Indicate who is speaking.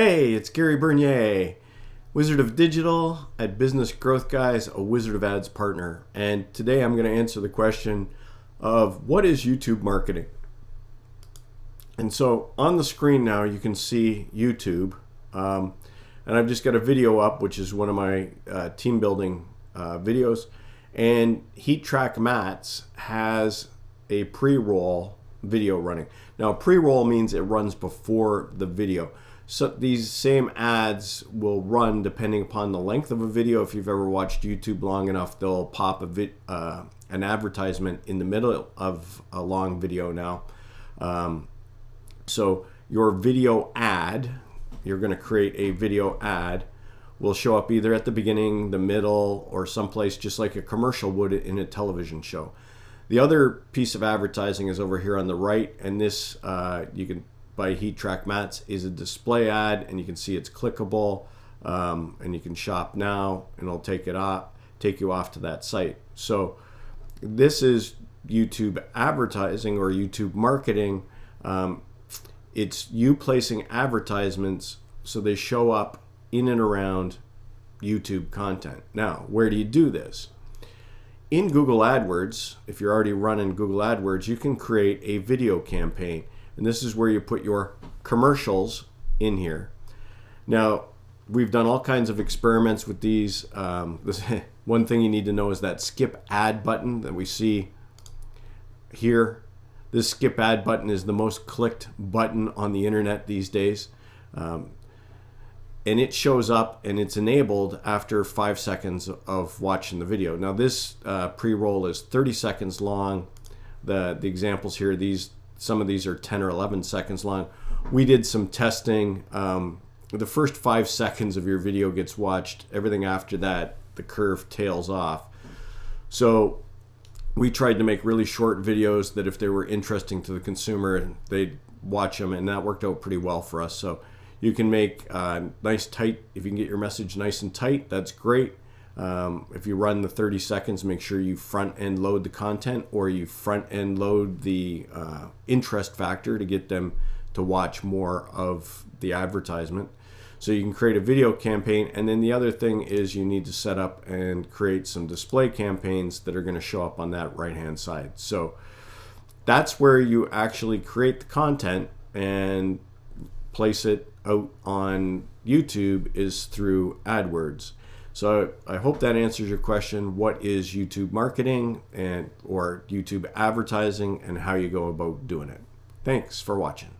Speaker 1: Hey, it's Gary Bernier, Wizard of Digital at Business Growth Guys, a Wizard of Ads partner. And today I'm going to answer the question of what is YouTube marketing? And so on the screen now you can see YouTube. And I've just got a video up, which is one of my team building videos. And Heat Track Mats has a pre-roll video running. Now pre-roll means it runs before the video. So these same ads will run depending upon the length of a video. If you've ever watched YouTube long enough, they'll pop an advertisement in the middle of a long video now. So your video ad, you're going to create a video ad, will show up either at the beginning, the middle, or someplace just like a commercial would in a television show. The other piece of advertising is over here on the right, and this you can by Heat Track Mats is a display ad, and you can see it's clickable, and you can shop now, and it'll take you off to that site. So this is YouTube advertising or YouTube marketing. It's you placing advertisements so they show up in and around YouTube content. Now, where do you do this? In Google AdWords, if you're already running Google AdWords, you can create a video campaign. And this is where you put your commercials in here. Now, we've done all kinds of experiments with these. One thing you need to know is that skip ad button that we see here. This skip ad button is the most clicked button on the internet these days. And it shows up and it's enabled after 5 seconds of watching the video. Now this pre-roll is 30 seconds long. The examples here, some of these are 10 or 11 seconds long. We did some testing. The first 5 seconds of your video gets watched. Everything after that, the curve tails off. So we tried to make really short videos that if they were interesting to the consumer, they'd watch them, and that worked out pretty well for us. So you can make nice tight, if you can get your message nice and tight, that's great. If you run the 30 seconds, make sure you front end load the content, or you front end load the interest factor to get them to watch more of the advertisement. So you can create a video campaign, and then the other thing is you need to set up and create some display campaigns that are going to show up on that right hand side. So that's where you actually create the content and place it out on YouTube, is through AdWords. So I hope that answers your question. What is YouTube marketing or YouTube advertising, and how you go about doing it? Thanks for watching.